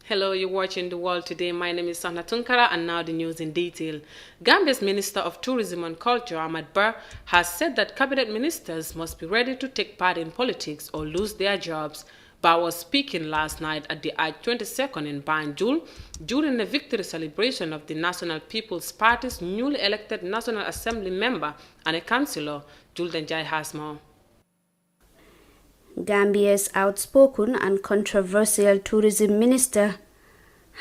Hello, you're watching The World Today. My name is Sahna Tunkara, and now the news in detail. Gambia's Minister of Tourism and Culture, Ahmad Barr, has said that cabinet ministers must be ready to take part in politics or lose their jobs. Barr was speaking last night at the I-22nd in Banjul during the victory celebration of the National People's Party's newly elected National Assembly member and a councillor, Julden Jai Hasmo. Gambia's outspoken and controversial tourism minister,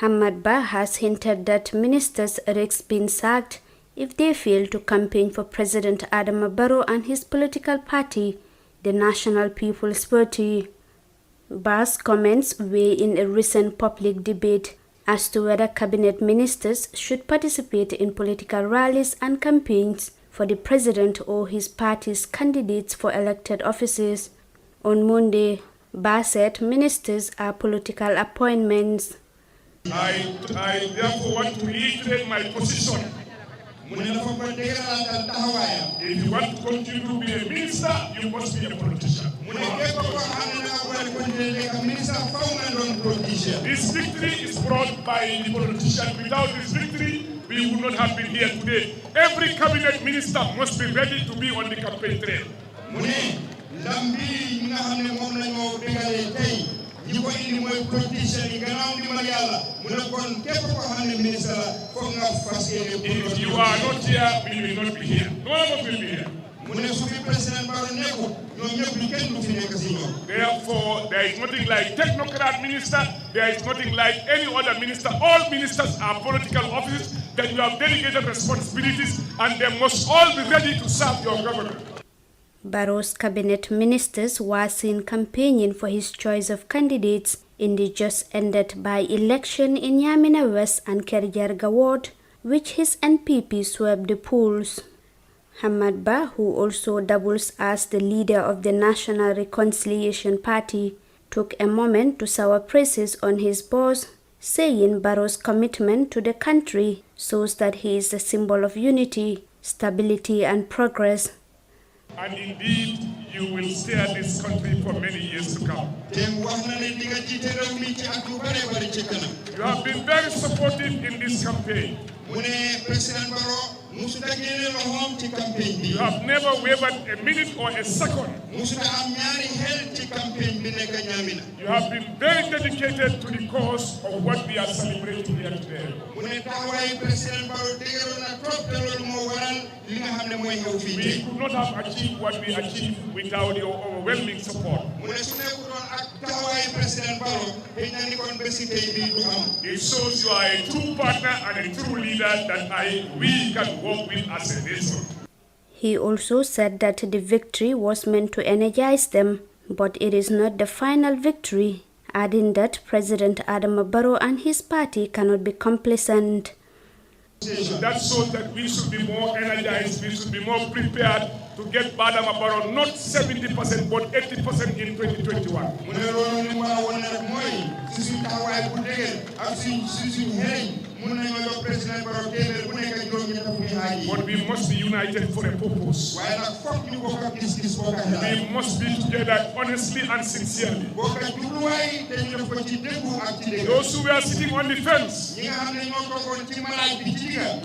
Ahmad Barr, has hinted that ministers risk being sacked if they fail to campaign for President Adama Barrow and his political party, the National People's Party. Barr's comments weigh in a recent public debate as to whether cabinet ministers should participate in political rallies and campaigns for the president or his party's candidates for elected offices. On Monday, Barr said ministers are political appointments. I therefore want to reiterate my position. If you want to continue to be a minister, you must be a politician. This victory is brought by the politician. Without this victory, we would not have been here today. Every cabinet minister must be ready to be on the campaign trail. If you are not here, we will not be here. None of us will be here. Therefore, there is nothing like technocrat minister, there is nothing like any other minister. All ministers are political offices that you have delegated responsibilities, and they must all be ready to serve your government. Barrow's cabinet ministers were seen campaigning for his choice of candidates in the just-ended by-election in Yamina West and Kerjarga Ward, which his NPP swept the polls. Ahmad Barr, who also doubles as the leader of the National Reconciliation Party, took a moment to sour praises on his boss, saying Barrow's commitment to the country shows that he is a symbol of unity, stability and progress. And indeed, you will steer this country for many years to come. You have been very supportive in this campaign. You have never wavered a minute or a second. You have been very dedicated to the cause of what we are celebrating here today. We could not have achieved what we achieved without your overwhelming support. It shows you are a true partner and a true leader that we can work with as a nation. He also said that the victory was meant to energize them, but it is not the final victory, adding that President Adama Barrow and his party cannot be complacent. That shows that we should be more energized, we should be more prepared to get Adama Barrow not 70% but 80% in 2021. But we must be united for a purpose. We must be together honestly and sincerely. Those who are sitting on the fence,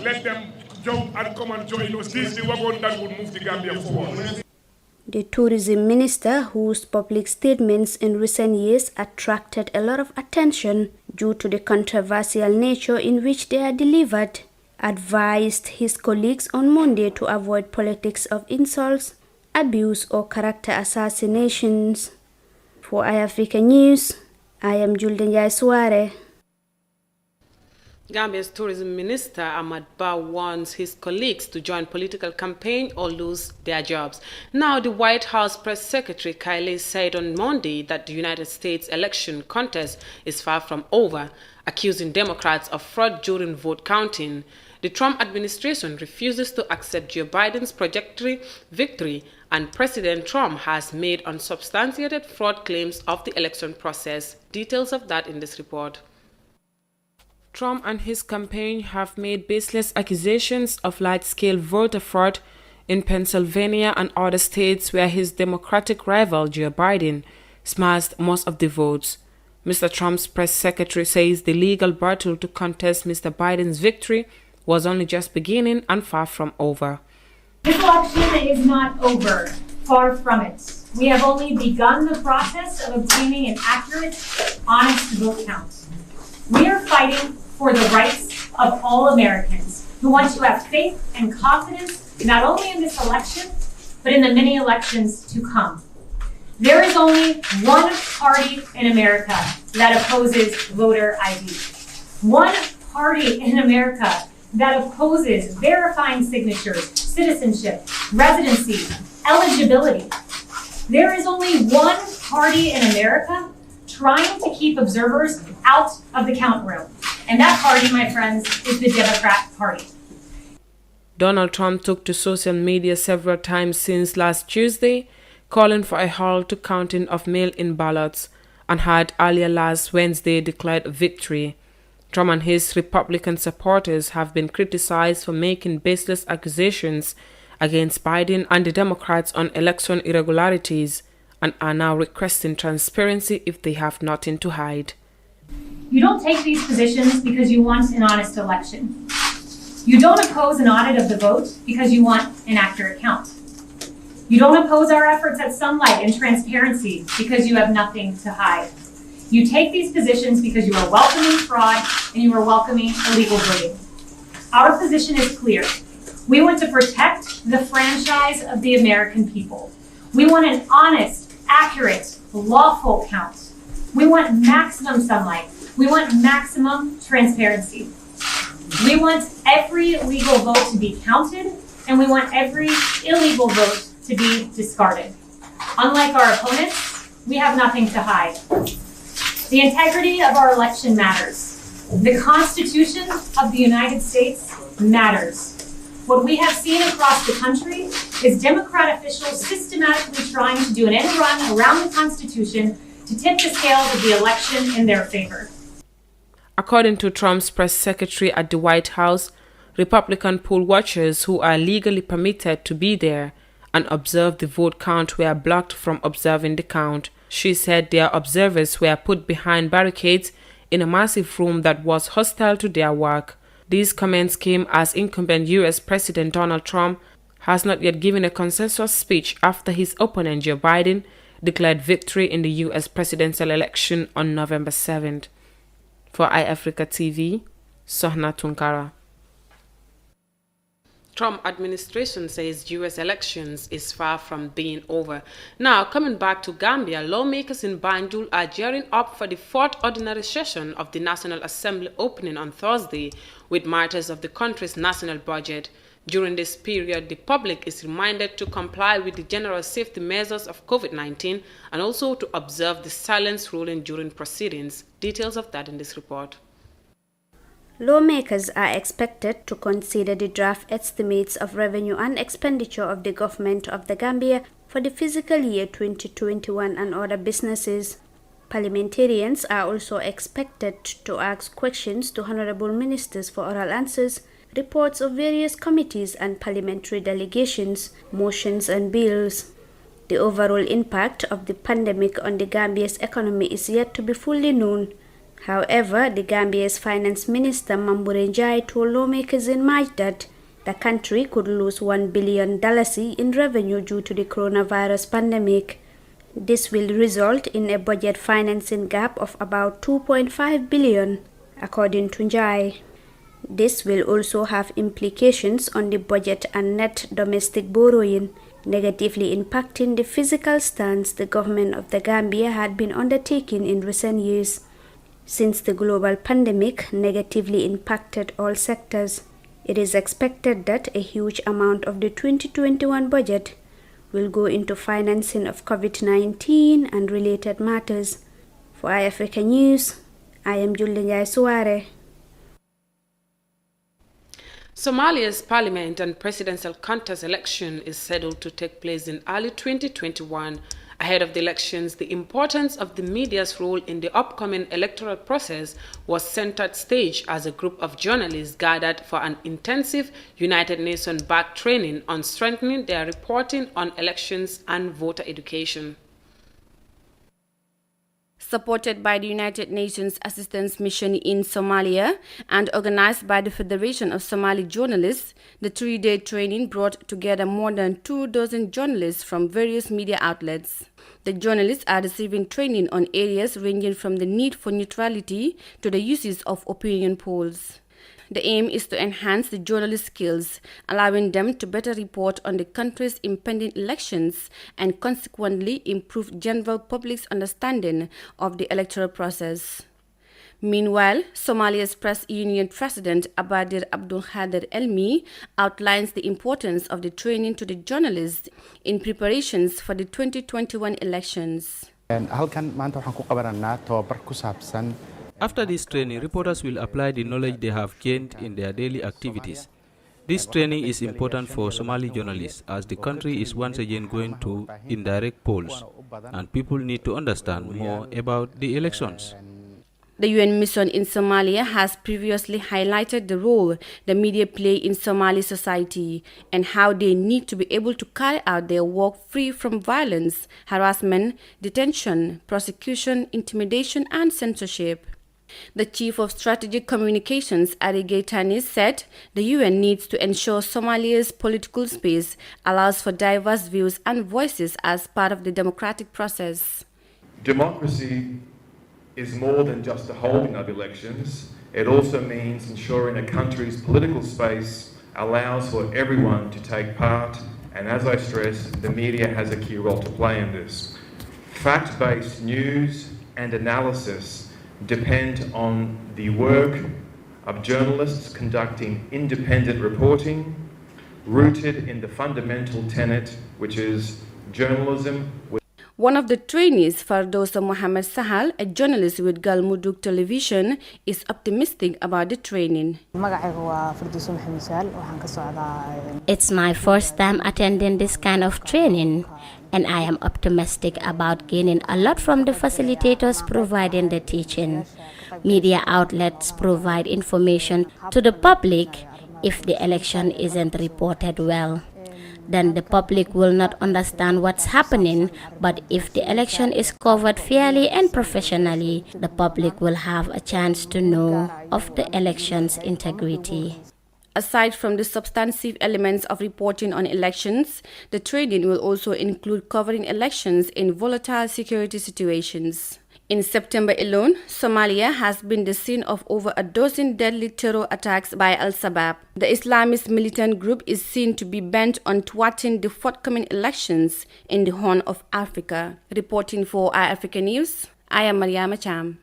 let them jump and come and join us. This is the wagon that will move the Gambia forward. The tourism minister, whose public statements in recent years attracted a lot of attention due to the controversial nature in which they are delivered, advised his colleagues on Monday to avoid politics of insults, abuse or character assassinations. For iAfrica News, I am Julden Jai. Gambia's tourism minister Ahmad Barr warns his colleagues to join political campaign or lose their jobs. Now, the White House press secretary Kylie said on Monday that the United States election contest is far from over, accusing Democrats of fraud during vote counting. The Trump administration refuses to accept Joe Biden's projected victory, and President Trump has made unsubstantiated fraud claims of the election process. Details of that in this report. Trump and his campaign have made baseless accusations of large-scale voter fraud in Pennsylvania and other states where his Democratic rival Joe Biden smashed most of the votes. Mr. Trump's press secretary says the legal battle to contest Mr. Biden's victory was only just beginning and far from over. This election is not over, far from it. We have only begun the process of obtaining an accurate, honest vote count. We are fighting for the rights of all Americans who want to have faith and confidence not only in this election, but in the many elections to come. There is only one party in America that opposes voter ID. One party in America that opposes verifying signatures, citizenship, residency, eligibility. There is only one party in America trying to keep observers out of the count room. And that party, my friends, is the Democrat Party. Donald Trump took to social media several times since last Tuesday, calling for a halt to counting of mail-in ballots, and had earlier last Wednesday declared victory. Trump and his Republican supporters have been criticized for making baseless accusations against Biden and the Democrats on election irregularities, and are now requesting transparency if they have nothing to hide. You don't take these positions because you want an honest election. You don't oppose an audit of the vote because you want an accurate count. You don't oppose our efforts at sunlight and transparency because you have nothing to hide. You take these positions because you are welcoming fraud and you are welcoming illegal voting. Our position is clear. We want to protect the franchise of the American people. We want an honest, accurate, lawful count. We want maximum sunlight. We want maximum transparency. We want every legal vote to be counted, and we want every illegal vote to be discarded. Unlike our opponents, we have nothing to hide. The integrity of our election matters. The Constitution of the United States matters. What we have seen across the country is Democrat officials systematically trying to do an end run around the Constitution to tip the scales of the election in their favor. According to Trump's press secretary at the White House, Republican poll watchers who are legally permitted to be there and observe the vote count were blocked from observing the count. She said their observers were put behind barricades in a massive room that was hostile to their work. These comments came as incumbent U.S. President Donald Trump has not yet given a consensus speech after his opponent Joe Biden declared victory in the U.S. presidential election on November 7th. For iAfrica TV, Sohna Tunkara. Trump administration says U.S. elections is far from being over. Now, coming back to Gambia, lawmakers in Banjul are gearing up for the fourth ordinary session of the National Assembly opening on Thursday with matters of the country's national budget. During this period, the public is reminded to comply with the general safety measures of COVID-19 and also to observe the silence ruling during proceedings. Details of that in this report. Lawmakers are expected to consider the draft estimates of revenue and expenditure of the government of the Gambia for the fiscal year 2021 and other businesses. Parliamentarians are also expected to ask questions to honorable ministers for oral answers, reports of various committees and parliamentary delegations, motions and bills. The overall impact of the pandemic on the Gambia's economy is yet to be fully known. However, the Gambia's Finance Minister Mambure Njai told lawmakers in March that the country could lose $1 billion in revenue due to the coronavirus pandemic. This will result in a budget financing gap of about $2.5 billion, according to Njai. This will also have implications on the budget and net domestic borrowing, negatively impacting the fiscal stance the government of the Gambia had been undertaking in recent years. Since the global pandemic negatively impacted all sectors, it is expected that a huge amount of the 2021 budget will go into financing of COVID-19 and related matters. For iAfrica News, I am Julia Suare. Somalia's parliament and presidential contest election is scheduled to take place in early 2021. Ahead of the elections, the importance of the media's role in the upcoming electoral process was centered stage as a group of journalists gathered for an intensive United Nations-backed training on strengthening their reporting on elections and voter education. Supported by the United Nations Assistance Mission in Somalia and organized by the Federation of Somali Journalists, the 3-day training brought together more than 24 journalists from various media outlets. The journalists are receiving training on areas ranging from the need for neutrality to the uses of opinion polls. The aim is to enhance the journalist skills, allowing them to better report on the country's impending elections and consequently improve general public's understanding of the electoral process. Meanwhile, Somalia's Press Union President Abadir Abdul Khader Elmi outlines the importance of the training to the journalists in preparations for the 2021 elections. After this training, reporters will apply the knowledge they have gained in their daily activities. This training is important for Somali journalists as the country is once again going to indirect polls and people need to understand more about the elections. The UN mission in Somalia has previously highlighted the role the media play in Somali society and how they need to be able to carry out their work free from violence, harassment, detention, prosecution, intimidation, and censorship. The Chief of Strategic Communications, Ari Gaitani, said the UN needs to ensure Somalia's political space allows for diverse views and voices as part of the democratic process. Democracy is more than just the holding of elections. It also means ensuring a country's political space allows for everyone to take part, and as I stress, the media has a key role to play in this. Fact-based news and analysis depend on the work of journalists conducting independent reporting, rooted in the fundamental tenet, which is journalism. One of the trainees, Fardosa Mohammed Sahal, a journalist with Galmudug Television, is optimistic about the training. It's my first time attending this kind of training, and I am optimistic about gaining a lot from the facilitators providing the teaching. Media outlets provide information to the public. If the election isn't reported well, then the public will not understand what's happening, but if the election is covered fairly and professionally, the public will have a chance to know of the election's integrity. Aside from the substantive elements of reporting on elections, the training will also include covering elections in volatile security situations. In September alone, Somalia has been the scene of over a dozen deadly terror attacks by Al-Shabaab. The Islamist militant group is seen to be bent on thwarting the forthcoming elections in the Horn of Africa. Reporting for iAfrica News, I am Mariama Cham.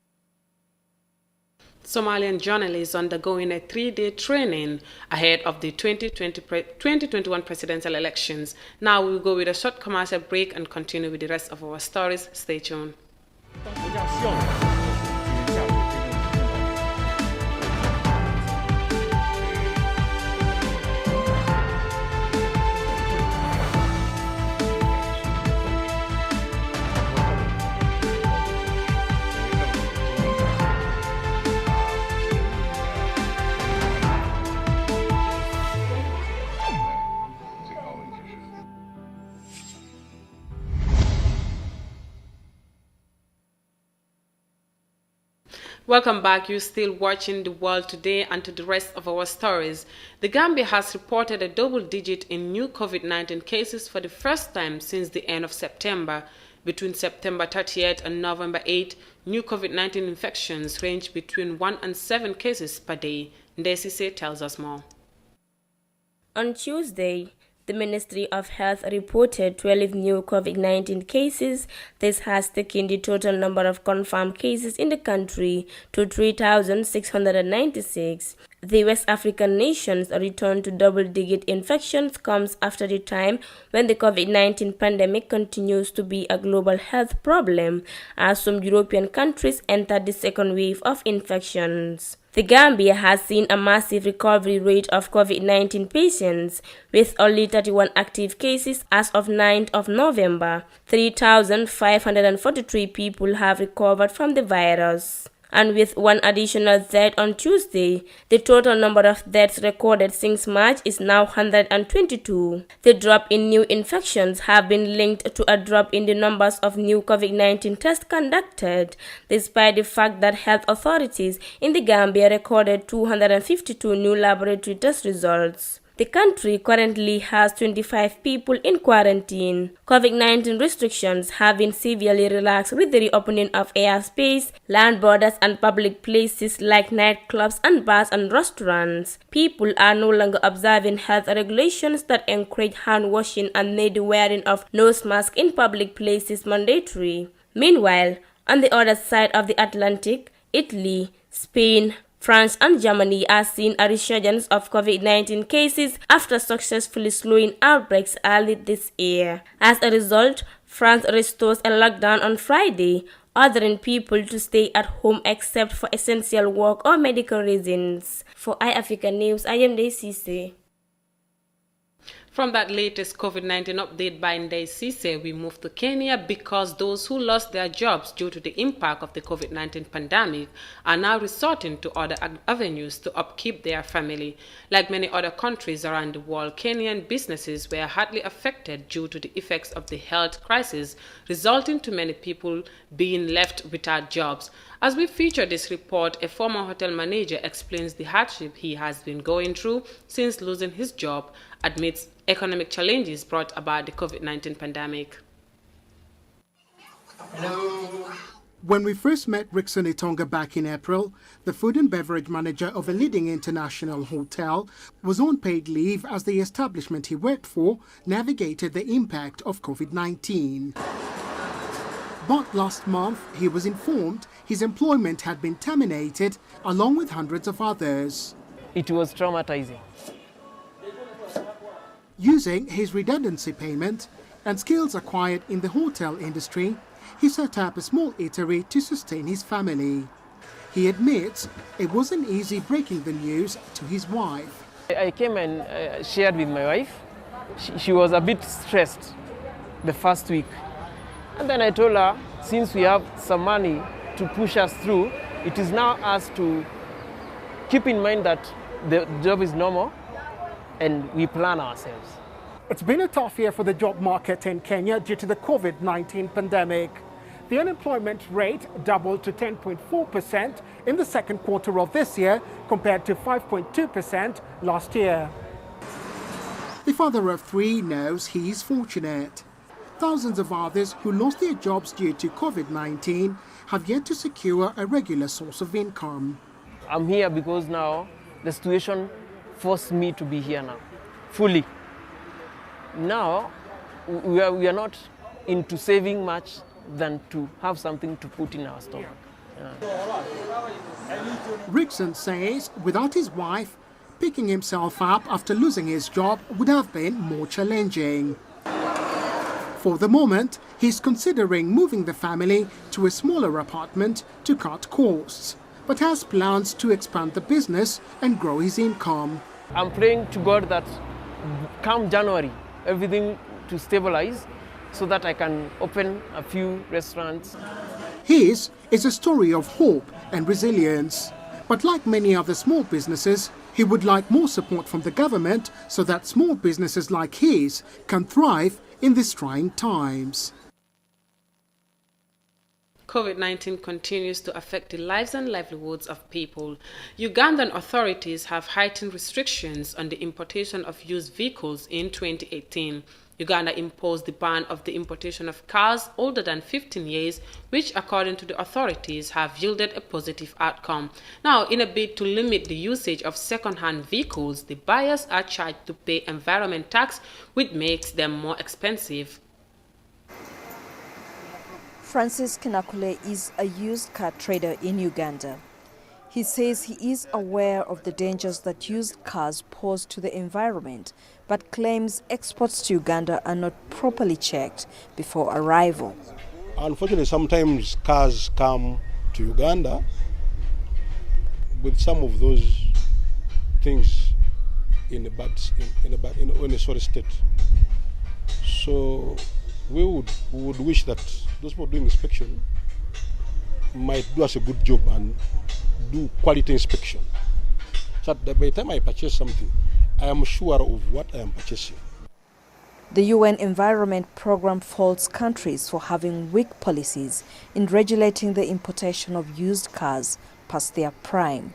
Somalian journalists undergoing a 3-day training ahead of the 2021 presidential elections. Now we will go with a short commercial break and continue with the rest of our stories. Stay tuned. Welcome back. You're still watching The World Today, and to the rest of our stories. The Gambia has reported a double digit in new COVID-19 cases for the first time since the end of September. Between September 30th and November 8th, new COVID-19 infections range between 1 and 7 cases per day. Ndesise tells us more. On Tuesday, the Ministry of Health reported 12 new COVID-19 cases. This has taken the total number of confirmed cases in the country to 3,696. The West African nation's return to double-digit infections comes after the time when the COVID-19 pandemic continues to be a global health problem as some European countries enter the second wave of infections. The Gambia has seen a massive recovery rate of COVID-19 patients, with only 31 active cases as of 9th of November. 3,543 people have recovered from the virus. and with one additional death on Tuesday, the total number of deaths recorded since March is now 122. The drop in new infections have been linked to a drop in the numbers of new COVID-19 tests conducted, despite the fact that health authorities in the Gambia recorded 252 new laboratory test results. The country currently has 25 people in quarantine. COVID-19 restrictions have been severely relaxed with the reopening of airspace, land borders and public places like nightclubs and bars and restaurants. People are no longer observing health regulations that encourage hand washing and made the wearing of nose masks in public places mandatory. Meanwhile, on the other side of the Atlantic, Italy, Spain, France and Germany are seeing a resurgence of COVID-19 cases after successfully slowing outbreaks early this year. As a result, France restores a lockdown on Friday, ordering people to stay at home except for essential work or medical reasons. For iAfrica News, I am Daisy. From that latest COVID-19 update by Ndai Sise, we move to Kenya because those who lost their jobs due to the impact of the COVID-19 pandemic are now resorting to other avenues to upkeep their family. Like many other countries around the world, Kenyan businesses were hardly affected due to the effects of the health crisis, resulting to many people being left without jobs. As we feature this report, a former hotel manager explains the hardship he has been going through since losing his job amidst economic challenges brought about the COVID-19 pandemic. Hello. When we first met Rickson Itonga back in April, the food and beverage manager of a leading international hotel was on paid leave as the establishment he worked for navigated the impact of COVID-19. But last month, he was informed his employment had been terminated, along with hundreds of others. It was traumatizing. Using his redundancy payment and skills acquired in the hotel industry, he set up a small eatery to sustain his family. He admits it wasn't easy breaking the news to his wife. I came and shared with my wife. She was a bit stressed the first week. And then I told her, since we have some money to push us through, it is now us to keep in mind that the job is normal and we plan ourselves. It's been a tough year for the job market in Kenya due to the COVID-19 pandemic. The unemployment rate doubled to 10.4% in the second quarter of this year compared to 5.2% last year. The father of three knows he is fortunate. Thousands of others who lost their jobs due to COVID-19 have yet to secure a regular source of income. I'm here because now the situation forced me to be here now, fully. Now, we are not into saving much than to have something to put in our stomach. Yeah. Rickson says without his wife, picking himself up after losing his job would have been more challenging. For the moment, he's considering moving the family to a smaller apartment to cut costs, but has plans to expand the business and grow his income. I'm praying to God that come January, everything to stabilize so that I can open a few restaurants. His is a story of hope and resilience. But like many other small businesses, he would like more support from the government so that small businesses like his can thrive in these trying times. COVID-19 continues to affect the lives and livelihoods of people. Ugandan authorities have heightened restrictions on the importation of used vehicles in 2018. Uganda imposed the ban of the importation of cars older than 15 years, which according to the authorities have yielded a positive outcome. Now, in a bid to limit the usage of second-hand vehicles, the buyers are charged to pay environment tax, which makes them more expensive. Francis Kinakule is a used car trader in Uganda. He says he is aware of the dangers that used cars pose to the environment, but claims exports to Uganda are not properly checked before arrival. Unfortunately, sometimes cars come to Uganda with some of those things in a sorry state. So we would wish that those people doing inspection might do us a good job and do quality inspection. So that by the time I purchase something, I am sure of what I am purchasing. The UN Environment Programme faults countries for having weak policies in regulating the importation of used cars past their prime.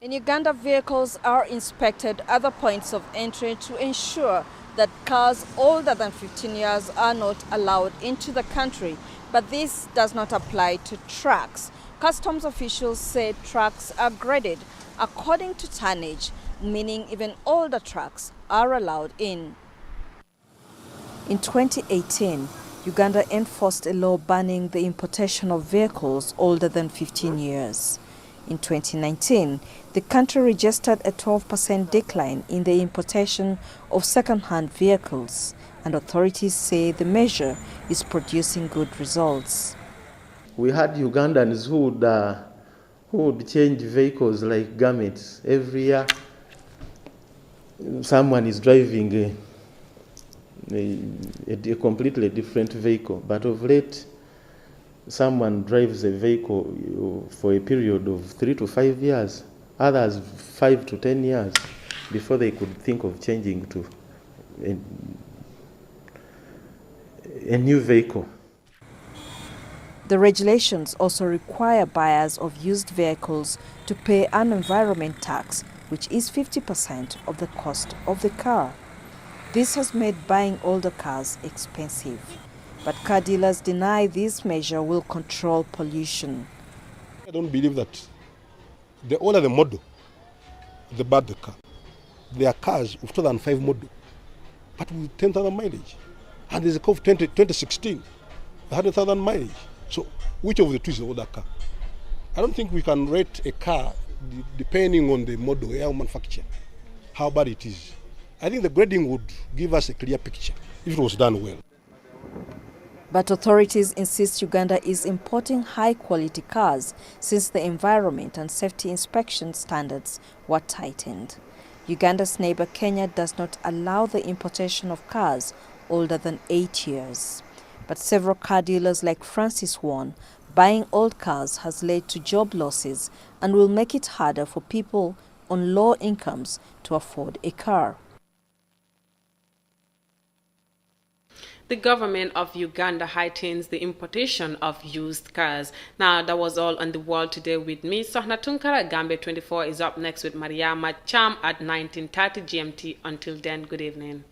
In Uganda, vehicles are inspected at the points of entry to ensure that cars older than 15 years are not allowed into the country, but this does not apply to trucks. Customs officials say trucks are graded according to tonnage, meaning even older trucks are allowed in. In 2018, Uganda enforced a law banning the importation of vehicles older than 15 years. In 2019, the country registered a 12% decline in the importation of second-hand vehicles, and authorities say the measure is producing good results. We had Ugandans who would change vehicles like garments. Every year, someone is driving a completely different vehicle, but of late, someone drives a vehicle for a period of 3 to 5 years, others 5 to 10 years, before they could think of changing to a new vehicle. The regulations also require buyers of used vehicles to pay an environment tax, which is 50% of the cost of the car. This has made buying older cars expensive. But car dealers deny this measure will control pollution. I don't believe that the older the model, the better the car. There are cars of 2005 model, but with 10,000 mileage. And there's a car of 2016, 100,000 mileage. So which of the two is the older car? I don't think we can rate a car depending on the model, how manufactured, how bad it is. I think the grading would give us a clear picture if it was done well. But authorities insist Uganda is importing high-quality cars since the environment and safety inspection standards were tightened. Uganda's neighbor Kenya does not allow the importation of cars older than 8 years. But several car dealers like Francis warn buying old cars has led to job losses and will make it harder for people on low incomes to afford a car. The government of Uganda heightens the importation of used cars. Now, that was all on The World Today with me, Sohna Tunkara. Gambia 24 is up next with Mariama Cham at 19:30 GMT. Until then, good evening.